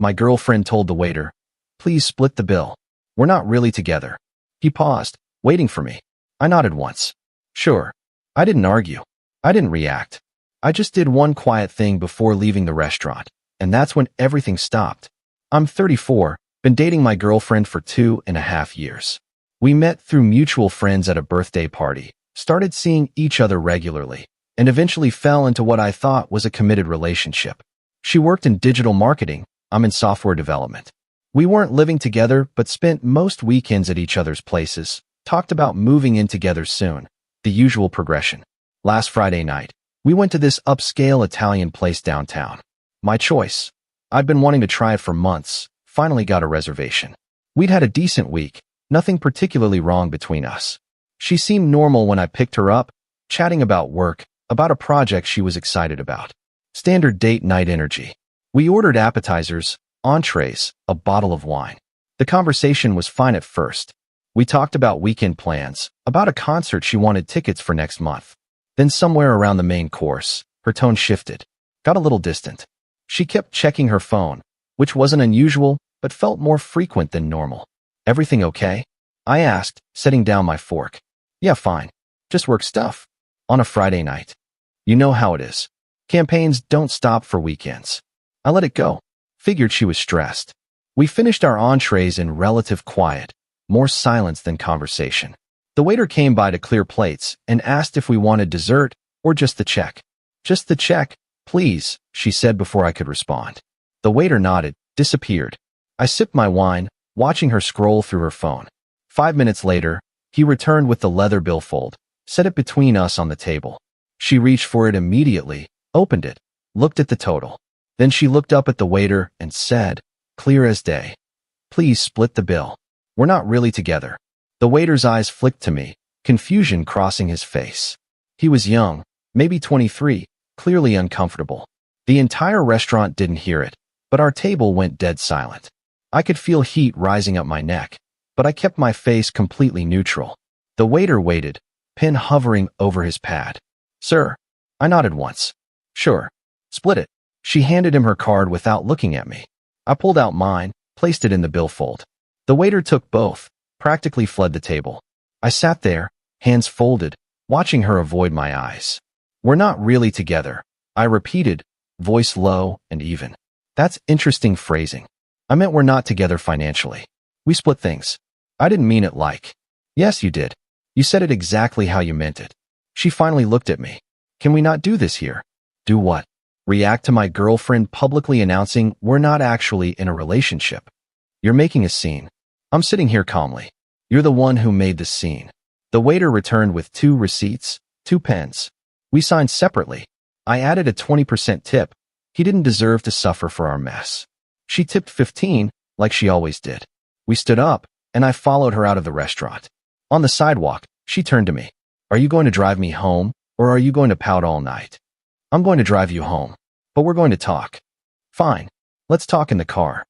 My girlfriend told the waiter, "Please split the bill. We're not really together." He paused, waiting for me. I nodded once. Sure. I didn't argue. I didn't react. I just did one quiet thing before leaving the restaurant, and that's when everything stopped. I'm 34, been dating my girlfriend for 2.5 years. We met through mutual friends at a birthday party, started seeing each other regularly, and eventually fell into what I thought was a committed relationship. She worked in digital marketing, I'm in software development. We weren't living together, but spent most weekends at each other's places, talked about moving in together soon, the usual progression. Last Friday night, we went to this upscale Italian place downtown. My choice. I'd been wanting to try it for months, finally got a reservation. We'd had a decent week, nothing particularly wrong between us. She seemed normal when I picked her up, chatting about work, about a project she was excited about. Standard date night energy. We ordered appetizers, entrees, a bottle of wine. The conversation was fine at first. We talked about weekend plans, about a concert she wanted tickets for next month. Then somewhere around the main course, her tone shifted, got a little distant. She kept checking her phone, which wasn't unusual, but felt more frequent than normal. Everything okay? I asked, setting down my fork. Yeah, fine. Just work stuff. On a Friday night. You know how it is. Campaigns don't stop for weekends. I let it go. Figured she was stressed. We finished our entrees in relative quiet, more silence than conversation. The waiter came by to clear plates and asked if we wanted dessert or just the check. Just the check, please, she said before I could respond. The waiter nodded, disappeared. I sipped my wine, watching her scroll through her phone. 5 minutes later, he returned with the leather billfold, set it between us on the table. She reached for it immediately, opened it, looked at the total. Then she looked up at the waiter and said, clear as day, "Please split the bill. We're not really together." The waiter's eyes flicked to me, confusion crossing his face. He was young, maybe 23, clearly uncomfortable. The entire restaurant didn't hear it, but our table went dead silent. I could feel heat rising up my neck, but I kept my face completely neutral. The waiter waited, pen hovering over his pad. "Sir." I nodded once. "Sure. Split it." She handed him her card without looking at me. I pulled out mine, placed it in the billfold. The waiter took both, practically fled the table. I sat there, hands folded, watching her avoid my eyes. "We're not really together," I repeated, voice low and even. "That's interesting phrasing. I meant we're not together financially. We split things." "I didn't mean it like." "Yes, you did. You said it exactly how you meant it." She finally looked at me. "Can we not do this here?" "Do what?" "React to my girlfriend publicly announcing we're not actually in a relationship." "You're making a scene." "I'm sitting here calmly." "You're the one who made the scene." The waiter returned with 2 receipts, 2 pens. We signed separately. I added a 20% tip. He didn't deserve to suffer for our mess. She tipped 15, like she always did. We stood up, and I followed her out of the restaurant. On the sidewalk, she turned to me. "Are you going to drive me home, or are you going to pout all night?" "I'm going to drive you home. But we're going to talk." "Fine. Let's talk in the car."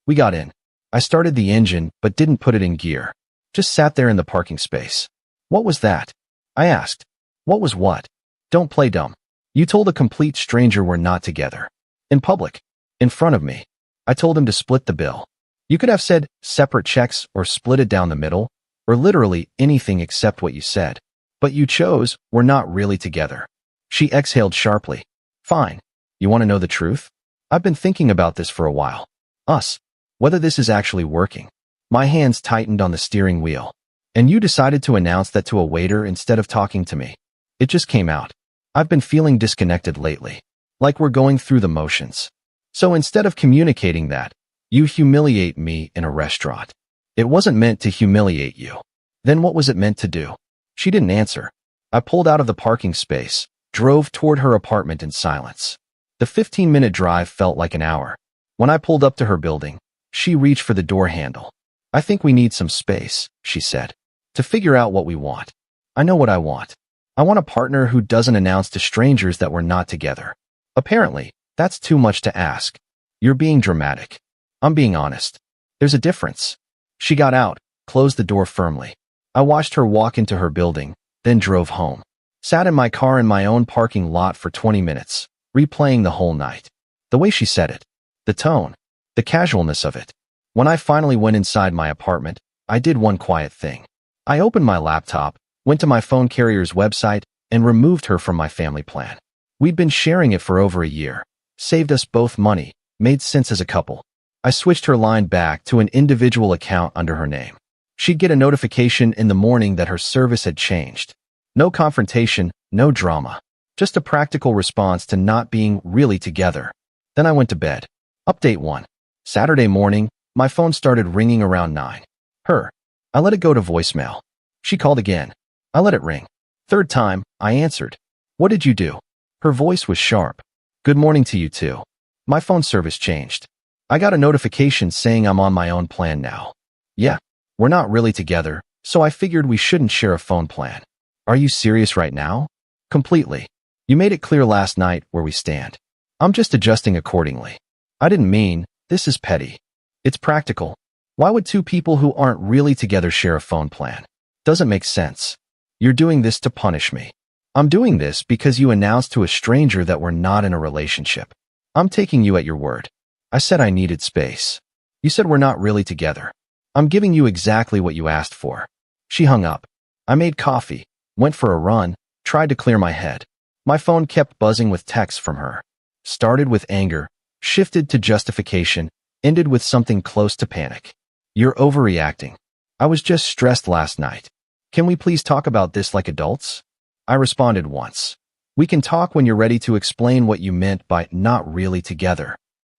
We got in. I started the engine, but didn't put it in gear. Just sat there in the parking space. "What was that?" I asked. "What was what?" "Don't play dumb. You told a complete stranger we're not together. In public. In front of me." I told him to split the bill. You could have said separate checks or split it down the middle, or literally anything except what you said. But you chose we're not really together. She exhaled sharply. "Fine. You want to know the truth? I've been thinking about this for a while. Us. Whether this is actually working." My hands tightened on the steering wheel. "And you decided to announce that to a waiter instead of talking to me." It just came out. "I've been feeling disconnected lately. Like we're going through the motions. So instead of communicating that, you humiliate me in a restaurant." "It wasn't meant to humiliate you." "Then what was it meant to do?" She didn't answer. I pulled out of the parking space, drove toward her apartment in silence. The 15-minute drive felt like an hour. When I pulled up to her building, she reached for the door handle. "I think we need some space," she said, "to figure out what we want." I know what I want. I want a partner who doesn't announce to strangers that we're not together. Apparently, that's too much to ask. "You're being dramatic." "I'm being honest. There's a difference." She got out, closed the door firmly. I watched her walk into her building, then drove home. Sat in my car in my own parking lot for 20 minutes, replaying the whole night. The way she said it. The tone. The casualness of it. When I finally went inside my apartment, I did one quiet thing. I opened my laptop, went to my phone carrier's website, and removed her from my family plan. We'd been sharing it for over a year, saved us both money, made sense as a couple. I switched her line back to an individual account under her name. She'd get a notification in the morning that her service had changed. No confrontation, no drama. Just a practical response to not being really together. Then I went to bed. Update 1. Saturday morning, my phone started ringing around 9. Her. I let it go to voicemail. She called again. I let it ring. Third time, I answered. What did you do? Her voice was sharp. Good morning to you too. My phone service changed. I got a notification saying I'm on my own plan now. Yeah, we're not really together, so I figured we shouldn't share a phone plan. Are you serious right now? Completely. You made it clear last night where we stand. I'm just adjusting accordingly. I didn't mean, this is petty. It's practical. Why would two people who aren't really together share a phone plan? Doesn't make sense. You're doing this to punish me. I'm doing this because you announced to a stranger that we're not in a relationship. I'm taking you at your word. I said I needed space. You said we're not really together. I'm giving you exactly what you asked for. She hung up. I made coffee, went for a run, tried to clear my head. My phone kept buzzing with texts from her. Started with anger, shifted to justification, ended with something close to panic. You're overreacting. I was just stressed last night. Can we please talk about this like adults? I responded once. We can talk when you're ready to explain what you meant by not really together.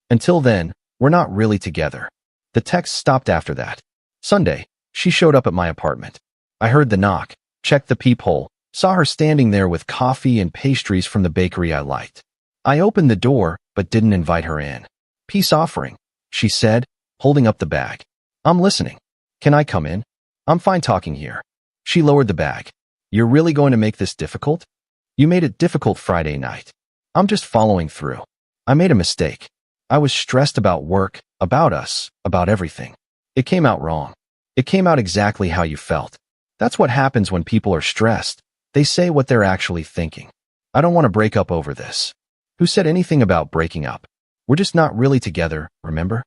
Until then, we're not really together. The text stopped after that. Sunday, she showed up at my apartment. I heard the knock, checked the peephole, saw her standing there with coffee and pastries from the bakery I liked. I opened the door, but didn't invite her in. Peace offering, she said, holding up the bag. I'm listening. Can I come in? I'm fine talking here. She lowered the bag. You're really going to make this difficult? You made it difficult Friday night. I'm just following through. I made a mistake. I was stressed about work, about us, about everything. It came out wrong. It came out exactly how you felt. That's what happens when people are stressed. They say what they're actually thinking. I don't want to break up over this. Who said anything about breaking up? We're just not really together, remember?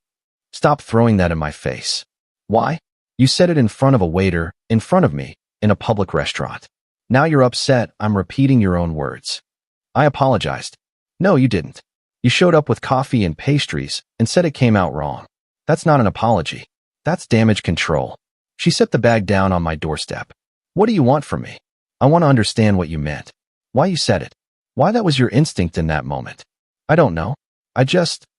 Stop throwing that in my face. Why? You said it in front of a waiter, in front of me, in a public restaurant. Now you're upset I'm repeating your own words. I apologized. No, you didn't. You showed up with coffee and pastries and said it came out wrong. That's not an apology. That's damage control. She set the bag down on my doorstep. What do you want from me? I want to understand what you meant. Why you said it. Why that was your instinct in that moment. I don't know.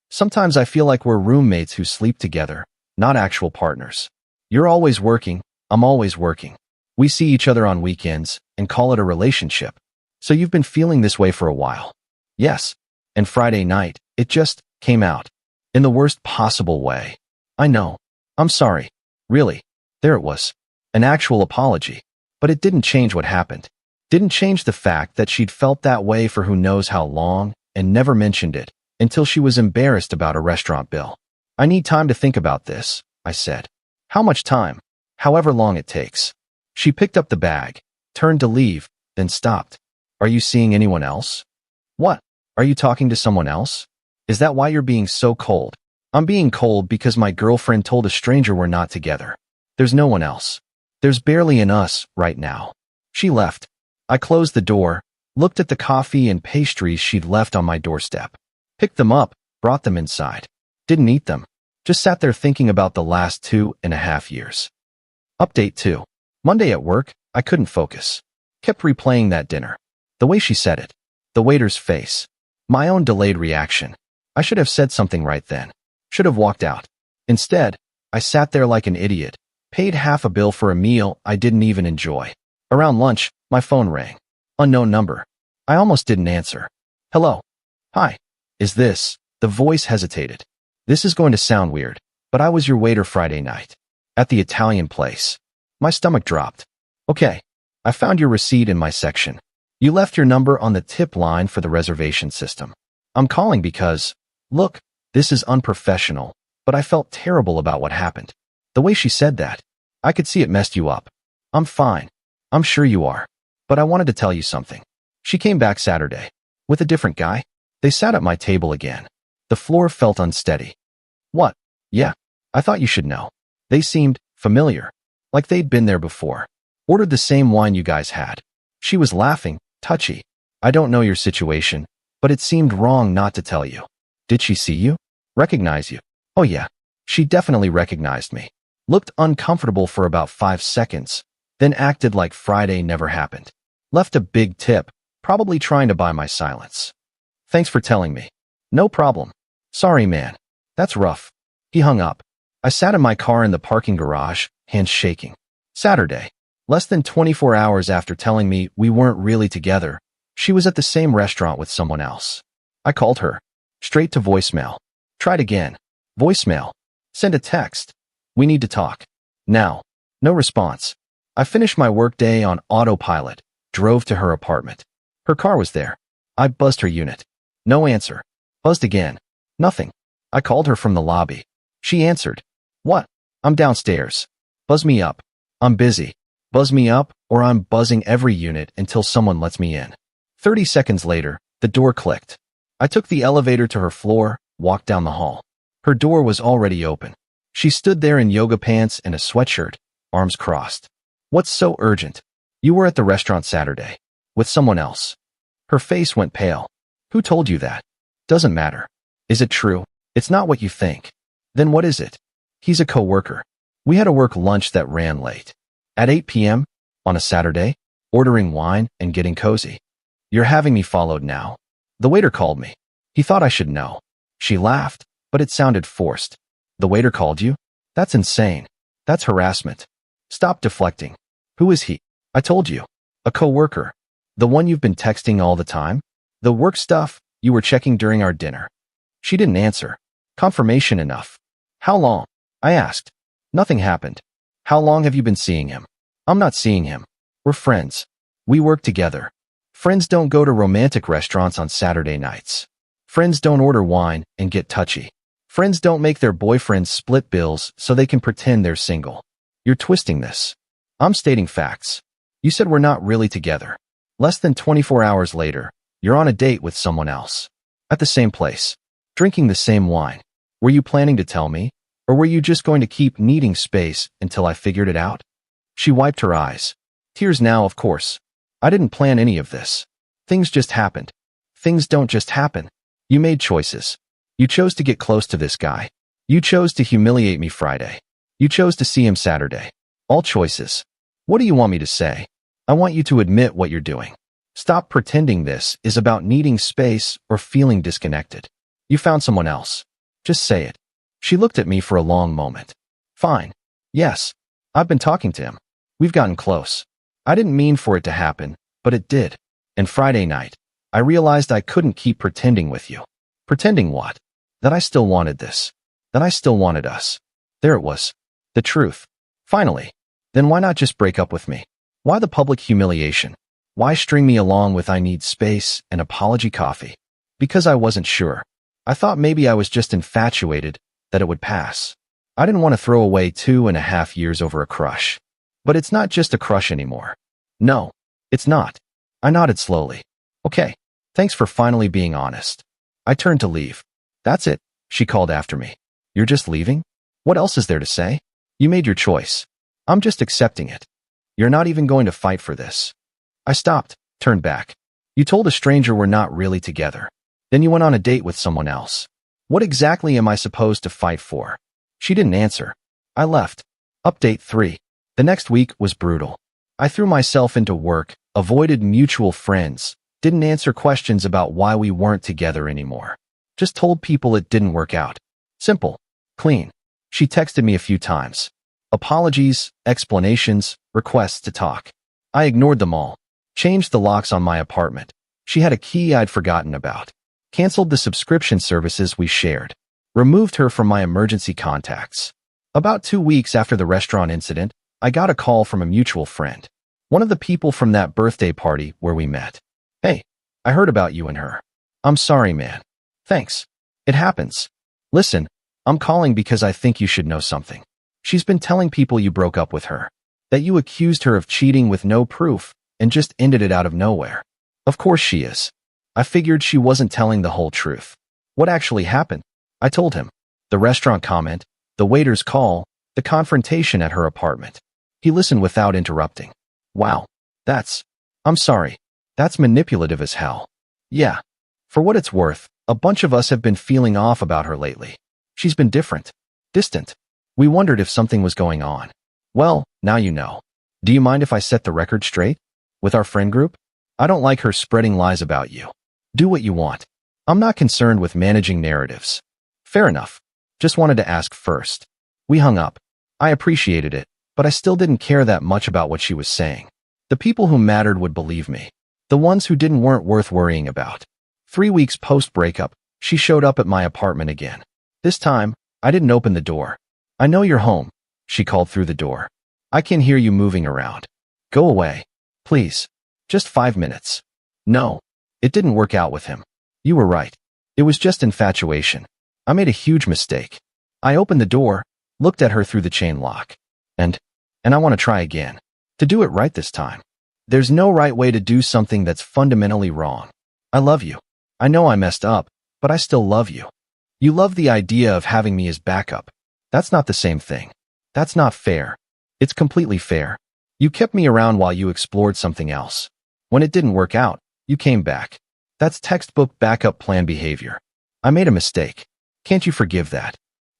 Sometimes I feel like we're roommates who sleep together, not actual partners. You're always working, I'm always working. We see each other on weekends and call it a relationship. So you've been feeling this way for a while. Yes. And Friday night, it just came out. In the worst possible way. I know. I'm sorry. Really. There it was. An actual apology. But it didn't change what happened. Didn't change the fact that she'd felt that way for who knows how long and never mentioned it until she was embarrassed about a restaurant bill. I need time to think about this, I said. How much time? However long it takes. She picked up the bag, turned to leave, then stopped. Are you seeing anyone else? What? Are you talking to someone else? Is that why you're being so cold? I'm being cold because my girlfriend told a stranger we're not together. There's no one else. There's barely an us right now. She left. I closed the door, looked at the coffee and pastries she'd left on my doorstep. Picked them up, brought them inside. Didn't eat them. Just sat there thinking about the last 2.5 years. Update 2. Monday at work, I couldn't focus. Kept replaying that dinner. The way she said it. The waiter's face. My own delayed reaction. I should have said something right then. Should have walked out. Instead, I sat there like an idiot, paid half a bill for a meal I didn't even enjoy. Around lunch, my phone rang. Unknown number. I almost didn't answer. Hello. Hi. Is this? The voice hesitated. This is going to sound weird, but I was your waiter Friday night. At the Italian place. My stomach dropped. Okay. I found your receipt in my section. You left your number on the tip line for the reservation system. I'm calling because, look, this is unprofessional, but I felt terrible about what happened. The way she said that, I could see it messed you up. I'm fine. I'm sure you are. But I wanted to tell you something. She came back Saturday. With a different guy. They sat at my table again. The floor felt unsteady. What? Yeah, I thought you should know. They seemed familiar, like they'd been there before. Ordered the same wine you guys had. She was laughing, touchy. I don't know your situation, but it seemed wrong not to tell you. Did she see you? Recognize you? Oh yeah, she definitely recognized me. Looked uncomfortable for about 5 seconds, then acted like Friday never happened. Left a big tip, probably trying to buy my silence. Thanks for telling me. No problem. Sorry, man. That's rough. He hung up. I sat in my car in the parking garage, hands shaking. Saturday. Less than 24 hours after telling me we weren't really together, she was at the same restaurant with someone else. I called her. Straight to voicemail. Tried again. Voicemail. Send a text. We need to talk. Now. No response. I finished my workday on autopilot, drove to her apartment. Her car was there. I buzzed her unit. No answer. Buzzed again. Nothing. I called her from the lobby. She answered. What? I'm downstairs. Buzz me up. I'm busy. Buzz me up, or I'm buzzing every unit until someone lets me in. 30 seconds later, the door clicked. I took the elevator to her floor, walked down the hall. Her door was already open. She stood there in yoga pants and a sweatshirt, arms crossed. What's so urgent? You were at the restaurant Saturday. With someone else. Her face went pale. Who told you that? Doesn't matter. Is it true? It's not what you think. Then what is it? He's a coworker. We had a work lunch that ran late. At 8 p.m. on a Saturday, ordering wine and getting cozy. You're having me followed now. The waiter called me. He thought I should know. She laughed, but it sounded forced. The waiter called you? That's insane. That's harassment. Stop deflecting. Who is he? I told you. A coworker. The one you've been texting all the time? The work stuff you were checking during our dinner. She didn't answer. Confirmation enough. How long? I asked. Nothing happened. How long have you been seeing him? I'm not seeing him. We're friends. We work together. Friends don't go to romantic restaurants on Saturday nights. Friends don't order wine and get touchy. Friends don't make their boyfriends split bills so they can pretend they're single. You're twisting this. I'm stating facts. You said we're not really together. Less than 24 hours later, you're on a date with someone else. At the same place. Drinking the same wine. Were you planning to tell me? Or were you just going to keep needing space until I figured it out? She wiped her eyes. Tears now, of course. I didn't plan any of this. Things just happened. Things don't just happen. You made choices. You chose to get close to this guy. You chose to humiliate me Friday. You chose to see him Saturday. All choices. What do you want me to say? I want you to admit what you're doing. Stop pretending this is about needing space or feeling disconnected. You found someone else. Just say it. She looked at me for a long moment. Fine. Yes. I've been talking to him. We've gotten close. I didn't mean for it to happen, but it did. And Friday night, I realized I couldn't keep pretending with you. Pretending what? That I still wanted this. That I still wanted us. There it was. The truth. Finally. Then why not just break up with me? Why the public humiliation? Why string me along with I need space and apology coffee? Because I wasn't sure. I thought maybe I was just infatuated, that it would pass. I didn't want to throw away 2.5 years over a crush. But it's not just a crush anymore. No, it's not. I nodded slowly. Okay, thanks for finally being honest. I turned to leave. That's it, she called after me. You're just leaving? What else is there to say? You made your choice. I'm just accepting it. You're not even going to fight for this. I stopped, turned back. You told a stranger we're not really together. Then you went on a date with someone else. What exactly am I supposed to fight for? She didn't answer. I left. Update 3. The next week was brutal. I threw myself into work, avoided mutual friends, didn't answer questions about why we weren't together anymore. Just told people it didn't work out. Simple. Clean. She texted me a few times. Apologies, explanations, requests to talk. I ignored them all. Changed the locks on my apartment. She had a key I'd forgotten about. Canceled the subscription services we shared. Removed her from my emergency contacts. About 2 weeks after the restaurant incident, I got a call from a mutual friend. One of the people from that birthday party where we met. Hey, I heard about you and her. I'm sorry, man. Thanks. It happens. Listen, I'm calling because I think you should know something. She's been telling people you broke up with her. That you accused her of cheating with no proof and just ended it out of nowhere. Of course she is. I figured she wasn't telling the whole truth. What actually happened? I told him. The restaurant comment, the waiter's call, the confrontation at her apartment. He listened without interrupting. Wow. I'm sorry. That's manipulative as hell. Yeah. For what it's worth, a bunch of us have been feeling off about her lately. She's been different. Distant. We wondered if something was going on. Well, now you know. Do you mind if I set the record straight? With our friend group? I don't like her spreading lies about you. Do what you want. I'm not concerned with managing narratives. Fair enough. Just wanted to ask first. We hung up. I appreciated it, but I still didn't care that much about what she was saying. The people who mattered would believe me. The ones who didn't weren't worth worrying about. 3 weeks post-breakup, she showed up at my apartment again. This time, I didn't open the door. I know you're home, she called through the door. I can hear you moving around. Go away. Please. Just 5 minutes. No. It didn't work out with him. You were right. It was just infatuation. I made a huge mistake. I opened the door, looked at her through the chain lock. And I want to try again. To do it right this time. There's no right way to do something that's fundamentally wrong. I love you. I know I messed up, but I still love you. You love the idea of having me as backup. That's not the same thing. That's not fair. It's completely fair. You kept me around while you explored something else. When it didn't work out, you came back. That's textbook backup plan behavior. I made a mistake. Can't you forgive that?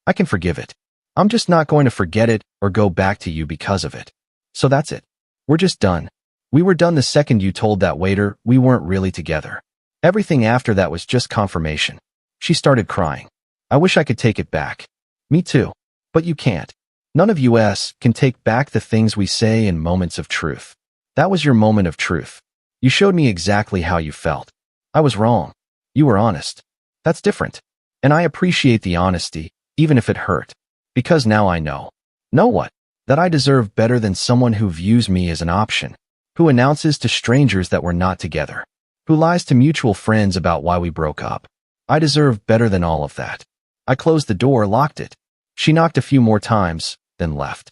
I can forgive it. I'm just not going to forget it or go back to you because of it. So that's it. We're just done. We were done the second you told that waiter we weren't really together. Everything after that was just confirmation. She started crying. I wish I could take it back. Me too. But you can't. None of us can take back the things we say in moments of truth. That was your moment of truth. You showed me exactly how you felt. I was wrong. You were honest. That's different. And I appreciate the honesty, even if it hurt. Because now I know. Know what? That I deserve better than someone who views me as an option, who announces to strangers that we're not together, who lies to mutual friends about why we broke up. I deserve better than all of that. I closed the door, locked it. She knocked a few more times, then left.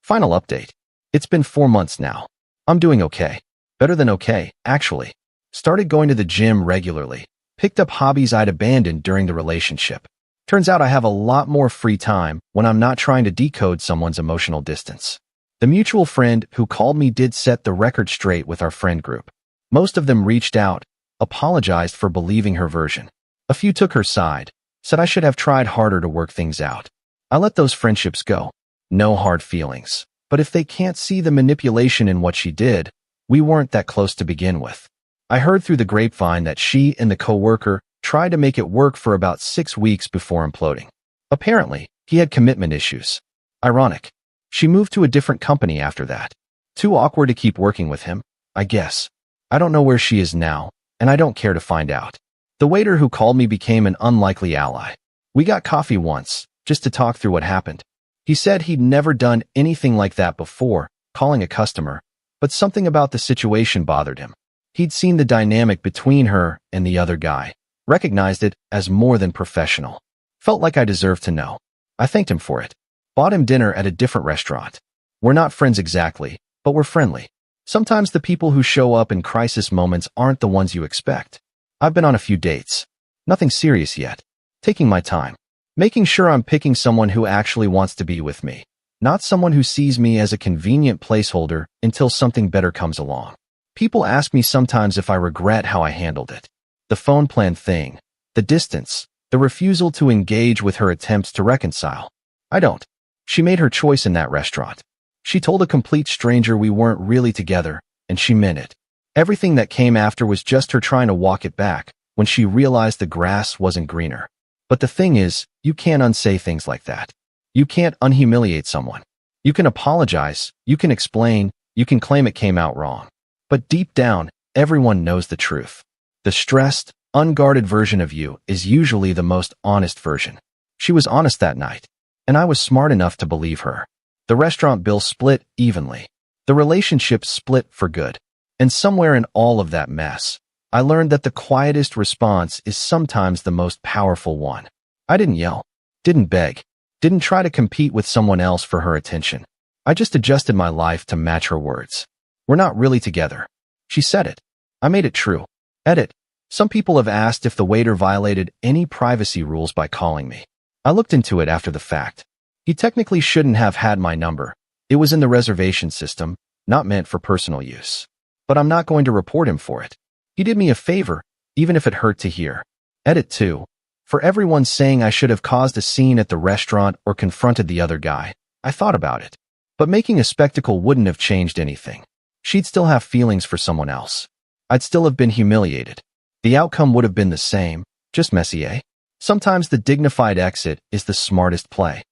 Final update. It's been 4 months now. I'm doing okay. Better than okay, actually. Started going to the gym regularly. Picked up hobbies I'd abandoned during the relationship. Turns out I have a lot more free time when I'm not trying to decode someone's emotional distance. The mutual friend who called me did set the record straight with our friend group. Most of them reached out, apologized for believing her version. A few took her side, said I should have tried harder to work things out. I let those friendships go. No hard feelings. But if they can't see the manipulation in what she did, we weren't that close to begin with. I heard through the grapevine that she and the coworker tried to make it work for about 6 weeks before imploding. Apparently, he had commitment issues. Ironic. She moved to a different company after that. Too awkward to keep working with him, I guess. I don't know where she is now, and I don't care to find out. The waiter who called me became an unlikely ally. We got coffee once, just to talk through what happened. He said he'd never done anything like that before, calling a customer, but something about the situation bothered him. He'd seen the dynamic between her and the other guy, recognized it as more than professional. Felt like I deserved to know. I thanked him for it. Bought him dinner at a different restaurant. We're not friends exactly, but we're friendly. Sometimes the people who show up in crisis moments aren't the ones you expect. I've been on a few dates. Nothing serious yet. Taking my time. Making sure I'm picking someone who actually wants to be with me, not someone who sees me as a convenient placeholder until something better comes along. People ask me sometimes if I regret how I handled it. The phone plan thing, the distance, the refusal to engage with her attempts to reconcile. I don't. She made her choice in that restaurant. She told a complete stranger we weren't really together, and she meant it. Everything that came after was just her trying to walk it back when she realized the grass wasn't greener. But the thing is, you can't unsay things like that. You can't unhumiliate someone. You can apologize, you can explain, you can claim it came out wrong. But deep down, everyone knows the truth. The stressed, unguarded version of you is usually the most honest version. She was honest that night, and I was smart enough to believe her. The restaurant bill split evenly. The relationship split for good. And somewhere in all of that mess, I learned that the quietest response is sometimes the most powerful one. I didn't yell, didn't beg, didn't try to compete with someone else for her attention. I just adjusted my life to match her words. We're not really together. She said it. I made it true. Edit. Some people have asked if the waiter violated any privacy rules by calling me. I looked into it after the fact. He technically shouldn't have had my number. It was in the reservation system, not meant for personal use. But I'm not going to report him for it. He did me a favor, even if it hurt to hear. Edit 2. For everyone saying I should have caused a scene at the restaurant or confronted the other guy, I thought about it. But making a spectacle wouldn't have changed anything. She'd still have feelings for someone else. I'd still have been humiliated. The outcome would have been the same, just messy, eh? Sometimes the dignified exit is the smartest play.